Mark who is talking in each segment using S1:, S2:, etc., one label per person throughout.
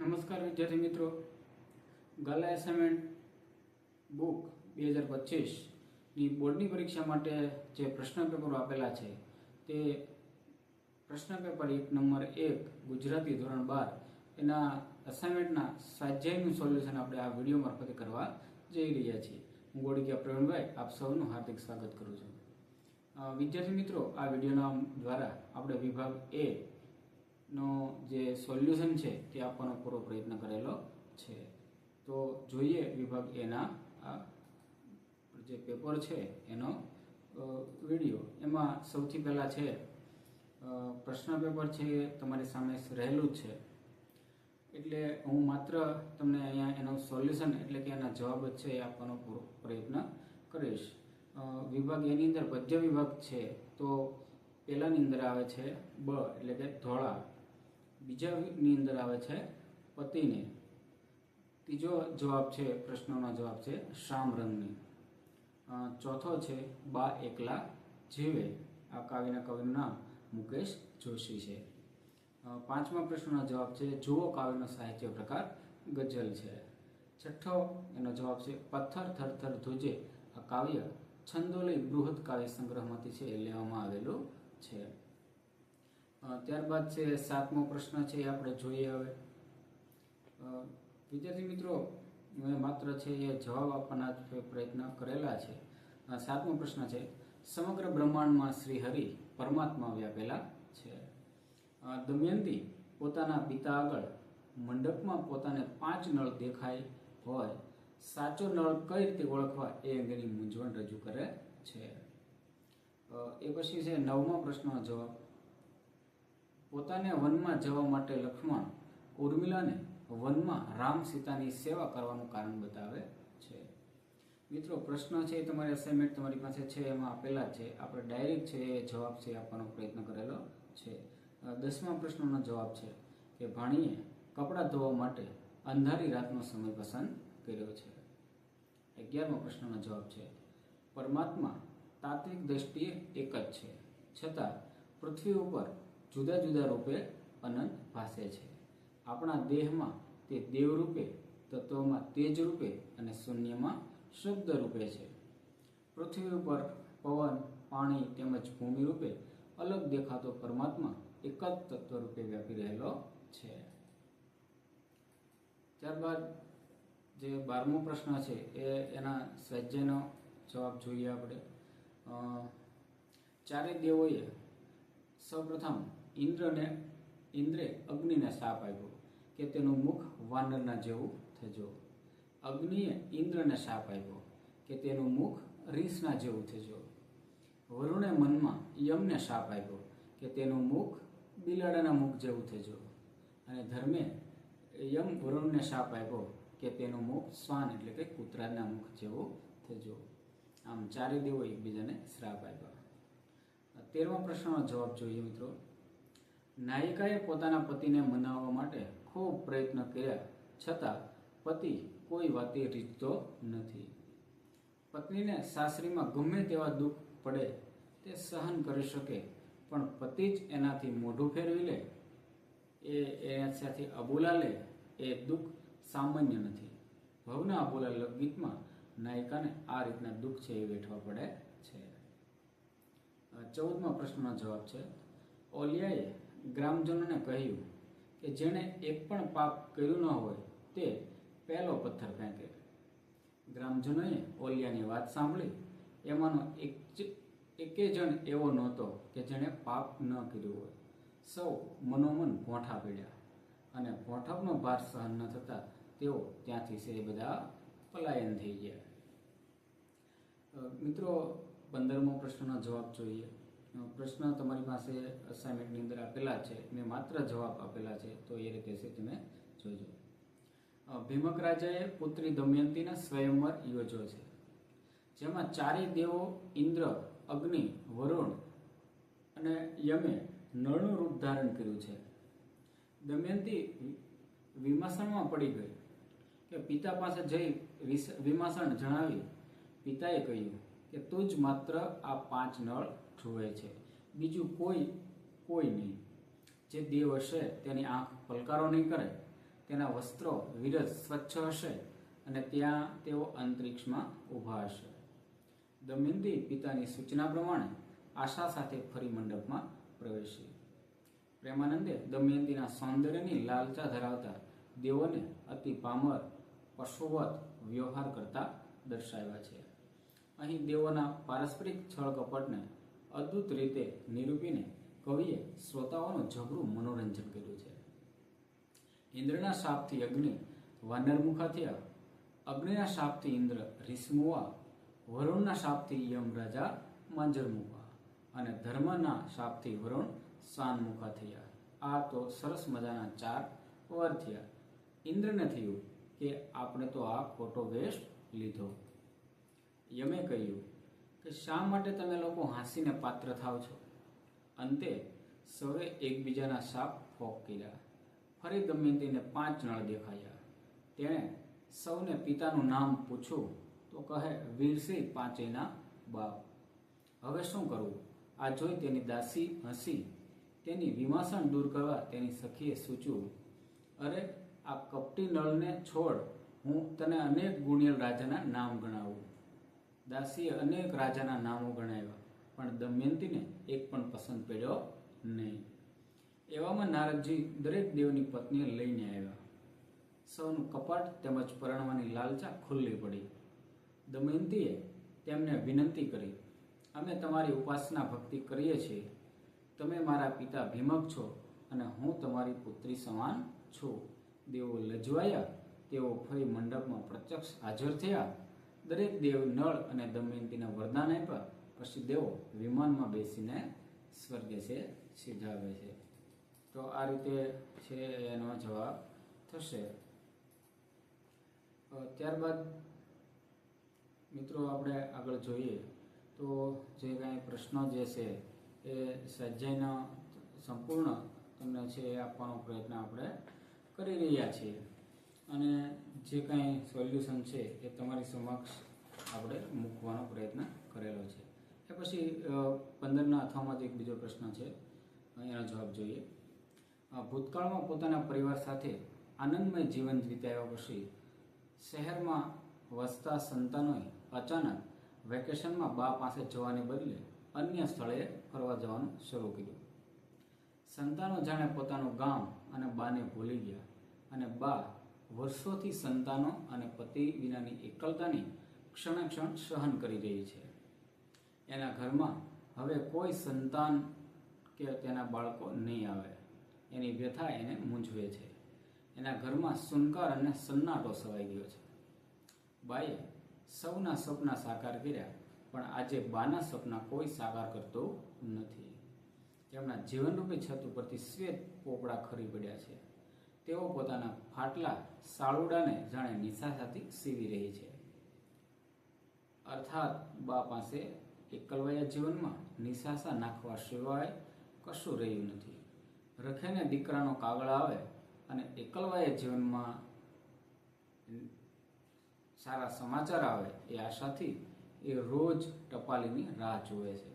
S1: નમસ્કાર વિદ્યાર્થી મિત્રો, ગાલા એસાઇનમેન્ટ બુક 2025ની બોર્ડની પરીક્ષા માટે જે પ્રશ્ન પેપરો આપેલા છે તે પ્રશ્ન પેપર 1 નંબર 1 ગુજરાતી ધોરણ 12 એના અસાઇનમેન્ટના સ્વાધ્યાયનું સોલ્યુશન આપણે આ વિડીયો મારફતે કરવા જઈ રહ્યા છીએ. હું ગોડિયા પ્રવીણભાઈ આપ સૌનું હાર્દિક સ્વાગત કરું છું. વિદ્યાર્થી મિત્રો, આ વિડીયોના દ્વારા આપણે વિભાગ એ નો જે સોલ્યુશન છે તે આપવાનો પૂરો પ્રયત્ન કરેલો છે. તો જોઈએ વિભાગ એના આ જે પેપર છે એનો વિડીયો. એમાં સૌથી પહેલાં છે પ્રશ્ન પેપર છે તમારી સામે રહેલું જ છે, એટલે હું માત્ર તમને અહીંયા એનું સોલ્યુશન એટલે કે એના જવાબ જ છે એ આપવાનો પૂરો પ્રયત્ન કરીશ. વિભાગ એની અંદર પદ્ય વિભાગ છે તો પહેલાની અંદર આવે છે બ એટલે કે ધોળા, બીજાની અંદર આવે છે પતિને, ત્રીજો જવાબ છે પ્રશ્નનો જવાબ છે શ્યામ રંગની, ચોથો છે બા એકલા જીવે, આ કાવ્યના કવિનું નામ મુકેશ જોશી છે. પાંચમા પ્રશ્નનો જવાબ છે જુઓ કાવ્યનો સાહિત્ય પ્રકાર ગઝલ છે. છઠ્ઠો એનો જવાબ છે પથ્થર થરથર ધ્રુજે, આ કાવ્ય છંદોલય બૃહદ કાવ્ય સંગ્રહમાંથી છે લેવામાં આવેલું છે. ત્યારબાદ છે સાતમો પ્રશ્ન છે એ આપણે જોઈએ. હવે વિદ્યાર્થી મિત્રો, મેં માત્ર છે એ જવાબ આપવાના પ્રયત્ન કરેલા છે. સાતમો પ્રશ્ન છે સમગ્ર બ્રહ્માંડમાં શ્રી હરિ પરમાત્મા વ્યાપેલા છે. દમયંતી પોતાના પિતા આગળ મંડપમાં પોતાને 5 નળ દેખાય હોય, સાચો નળ કઈ રીતે ઓળખવા એ અંગેની મૂંઝવણ રજૂ કરે છે. એ પછી છે નવમા પ્રશ્નનો જવાબ, પોતાને વનમાં જવા માટે લક્ષ્મણ ઉર્મિલાને વનમાં રામ સીતાની સેવા કરવાનું કારણ બતાવે છે. મિત્રો, પ્રશ્ન છે તમારી અસાઇનમેન્ટ તમારી પાસે છે એમાં આપેલા છે, આપણે ડાયરેક્ટ છે એ જવાબ છે આપવાનો પ્રયત્ન કરેલો છે. 10મા પ્રશ્નનો જવાબ છે કે ભાણીએ કપડાં ધોવા માટે અંધારી રાતનો સમય પસંદ કર્યો છે. 11મા પ્રશ્નનો જવાબ છે પરમાત્મા તાત્વિક દ્રષ્ટિએ એક જ છે, છતાં પૃથ્વી ઉપર જુદા જુદા રૂપે અનંત ભાસે છે. આપણા દેહમાં તે દેવ રૂપે, તત્વમાં તેજ રૂપે અને શૂન્યમાં શબ્દ રૂપે છે. પૃથ્વી ઉપર પવન, પાણી તેમજ ભૂમિ રૂપે અલગ દેખાતો પરમાત્મા એક જ તત્વ રૂપે વ્યાપી રહેલો છે. ત્યારબાદ જે 12મો પ્રશ્ન છે એ એના સ્વાધ્યાયનો જવાબ જોઈએ આપણે. ચારે દેવોએ સૌપ્રથમ ઇન્દ્રે અગ્નિને શાપ આપ્યો કે તેનું મુખ વાનરના જેવું થજો. અગ્નિએ ઇન્દ્રને શાપ આપ્યો કે તેનું મુખ રીંછના જેવું થજો. વરુણે મનમાં યમને શાપ આપ્યો કે તેનું મુખ બિલાડાના મુખ જેવું થજો. અને ધર્મે યમ વરુણને શાપ આપ્યો કે તેનું મુખ શ્વાન એટલે કે કૂતરાના મુખ જેવું થજો. આમ ચારે દેવો એકબીજાને શ્રાપ આપ્યા. 13મા પ્રશ્નનો જવાબ જોઈએ મિત્રો. નાયિકાએ પોતાના પતિને મનાવવા માટે ખૂબ પ્રયત્ન કર્યા છતાં પતિ કોઈ વાતે રીઝતો નથી. પત્નીને સાસરીમાં ગમે તેવા દુઃખ પડે તે સહન કરી શકે, પણ પતિ જ એનાથી મોઢું ફેરવી લે, એના સાથે અબોલા લે, એ દુઃખ સામાન્ય નથી. ભવના અબોલા લોકગીતમાં નાયિકાને આ રીતના દુઃખ છે એ વેઠવા પડે છે. 14મા પ્રશ્નનો જવાબ છે ઓલિયાએ ગ્રામજનોને કહ્યું કે જેણે એક પણ પાપ કર્યું ન હોય તે પહેલો પથ્થર ફેંકે. ગ્રામજનોએ ઓલિયાની વાત સાંભળી. એમાંનો એકે જણ એવો નહોતો કે જેણે પાપ ન કર્યું હોય. સૌ મનોમન ભોંઠા પડ્યા અને ભોંઠપનો ભાર સહન ન થતા તેઓ ત્યાંથી છે એ બધા પલાયન થઈ ગયા. મિત્રો, 15મો પ્રશ્નનો જવાબ જોઈએ. પ્રશ્ન તમારી પાસે અસાઇનમેન્ટની અંદર આપેલા છે, મેં માત્ર જવાબ આપેલા છે તો એ રીતે છે તમે જોજો. ભીમક રાજાએ પુત્રી દમયંતીના સ્વયંવર યોજ્યો છે, જેમાં ચારેય દેવો ઇન્દ્ર, અગ્નિ, વરુણ અને યમે નળનું રૂપ ધારણ કર્યું છે. દમયંતી વિમાસણમાં પડી ગઈ કે પિતા પાસે જઈ વિમાસણ જણાવી. પિતાએ કહ્યું કે તું જ માત્ર આ 5 નળ જુએ છે, બીજું કોઈ નહીં. જે દેવ હશે તેની આંખ પલકારો નહીં કરે તેના વસ્ત્રો વિરજ સ્વચ્છ હશે અને ત્યાં તેઓ અંતરિક્ષમાં ઊભા હશે. દમયંતી પિતાની સૂચના પ્રમાણે આશા સાથે ફરી મંડપમાં પ્રવેશી. પ્રેમાનંદે દમયંતીના સૌંદર્યની લાલચા ધરાવતા દેવોને અતિ પામર પશુવત વ્યવહાર કરતા દર્શાવ્યા છે. અહીં દેવોના પારસ્પરિક છળ કપટને અદ્ભુત રીતે નિરૂપીને કવિએ શ્રોતાઓનું જબરું મનોરંજન કર્યું છે. ઇન્દ્રના શાપથી અગ્નિ વાનરમુખા થયા, અગ્નિના શાપથી ઇન્દ્ર રીસમુવા, વરુણના શાપથી યમરાજા માંજરમુખા અને ધર્મના શાપથી વરુણ શાનમુખા થયા. આ તો સરસ મજાના 4 વર થયા. ઇન્દ્રને થયું કે આપણે તો આ ખોટો વેશ લીધો. યમે કહ્યું કે શા માટે તમે લોકો હાંસીને પાત્ર થાવ છો? અંતે સૌએ એકબીજાના શાપ ફોંક કર્યા. ફરી દમયંતીને 5 નળ દેખાયા. તેણે સૌને પિતાનું નામ પૂછ્યું તો કહે વીરસિંહ પાંચેયના બાપ. હવે શું કરવું? આ જોઈ તેની દાસી હસી. તેની વિમાસણ દૂર કરવા તેની સખીએ સૂચવ્યું, અરે આ કપટી નળને છોડ, હું તને અનેક ગુણિયલ રાજાના નામ ગણાવું. દાસીએ અનેક રાજાના નામો ગણાવ્યા, પણ દમયંતીને એક પણ પસંદ પડ્યો નહીં. એવામાં નારદજી દરેક દેવની પત્નીએ લઈને આવ્યા. સૌનું કપટ તેમજ પરણવાની લાલચા ખુલ્લી પડી. દમયંતીએ તેમને વિનંતી કરી, અમે તમારી ઉપાસના ભક્તિ કરીએ છીએ. તમે મારા પિતા ભીમક છો અને હું તમારી પુત્રી સમાન છું. દેવો લજવાયા. તેઓ ફરી મંડપમાં પ્રત્યક્ષ હાજર થયા. દરેક દેવ નળ અને દમયંતીને વરદાન આપ્યા. પછી દેવો વિમાનમાં બેસીને સ્વર્ગે છે સિધાવે છે. તો આ રીતે છે એનો જવાબ થશે. ત્યારબાદ મિત્રો આપણે આગળ જોઈએ તો જે કાંઈ પ્રશ્નો જે છે એ સ્વાધ્યાયના સંપૂર્ણ તમને છે એ આપવાનો પ્રયત્ન આપણે કરી રહ્યા છીએ અને જે કાંઈ સોલ્યુશન છે એ તમારી સમક્ષ આપણે મૂકવાનો પ્રયત્ન કરેલો છે. એ પછી 15ના અથવામાં જ એક બીજો પ્રશ્ન છે, એનો જવાબ જોઈએ. ભૂતકાળમાં પોતાના પરિવાર સાથે આનંદમય જીવન વિતાવ્યા પછી શહેરમાં વસતા સંતાનોએ અચાનક વેકેશનમાં બા પાસે જવાને બદલે અન્ય સ્થળે ફરવા જવાનું શરૂ કર્યું. સંતાનો જાણે પોતાનું ગામ અને બાને ભૂલી ગયા અને બા વર્ષોથી સંતાનો અને પતિ વિનાની એકલતાની ક્ષણે ક્ષણ સહન કરી રહી છે. એના ઘરમાં હવે કોઈ સંતાન કે તેના બાળકો નહીં આવે. એની વ્યથા એને મૂંઝવે છે. એના ઘરમાં સુનકાર અને સન્નાટો છવાઈ ગયો છે. બાએ સૌના સપના સાકાર કર્યા, પણ આજે બાના સપના કોઈ સાકાર કરતો નથી. તેમના જીવનરૂપી છત ઉપરથી શ્વેત પોપડા ખરી પડ્યા છે. તેઓ પોતાના ફાટલા સાળુડાને જાણે નિશાસાથી સીવી રહી છે. અર્થાત બા પાસે એકલવાયા જીવનમાં નિશાસા નાખવા સિવાય કશું રહ્યું નથી. રખેને દીકરાનો કાગળ આવે અને એકલવાયા જીવનમાં સારા સમાચાર આવે એ આશાથી એ રોજ ટપાલીની રાહ જુએ છે,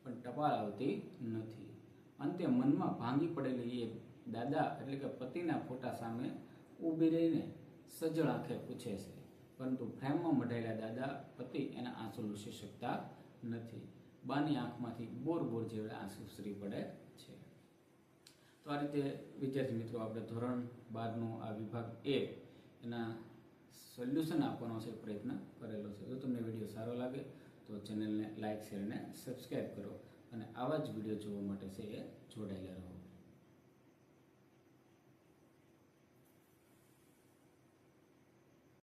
S1: પણ ટપાલ આવતી નથી. અંતે મનમાં ભાંગી પડેલી એ દાદા એટલે કે પતિના ફોટા સામે ઊભી રહીને સજળ આંખે પૂછે છે, પરંતુ ફ્રેમમાં મઢાયેલા દાદા પતિ એના આંસુ લૂછી શકતા નથી. બાની આંખમાંથી બોર બોર જેવડા આંસુ સરી પડે છે. તો આ રીતે વિદ્યાર્થી મિત્રો આપણે ધોરણ 12નું આ વિભાગ A એના સોલ્યુશન આપવાનો છે પ્રયત્ન કરેલો છે. જો તમને વિડીયો સારો લાગે તો ચેનલને લાઇક, શેર અને સબસ્ક્રાઈબ કરો અને આવા જ વિડીયો જોવા માટે છે એ જોડાયેલા રહો.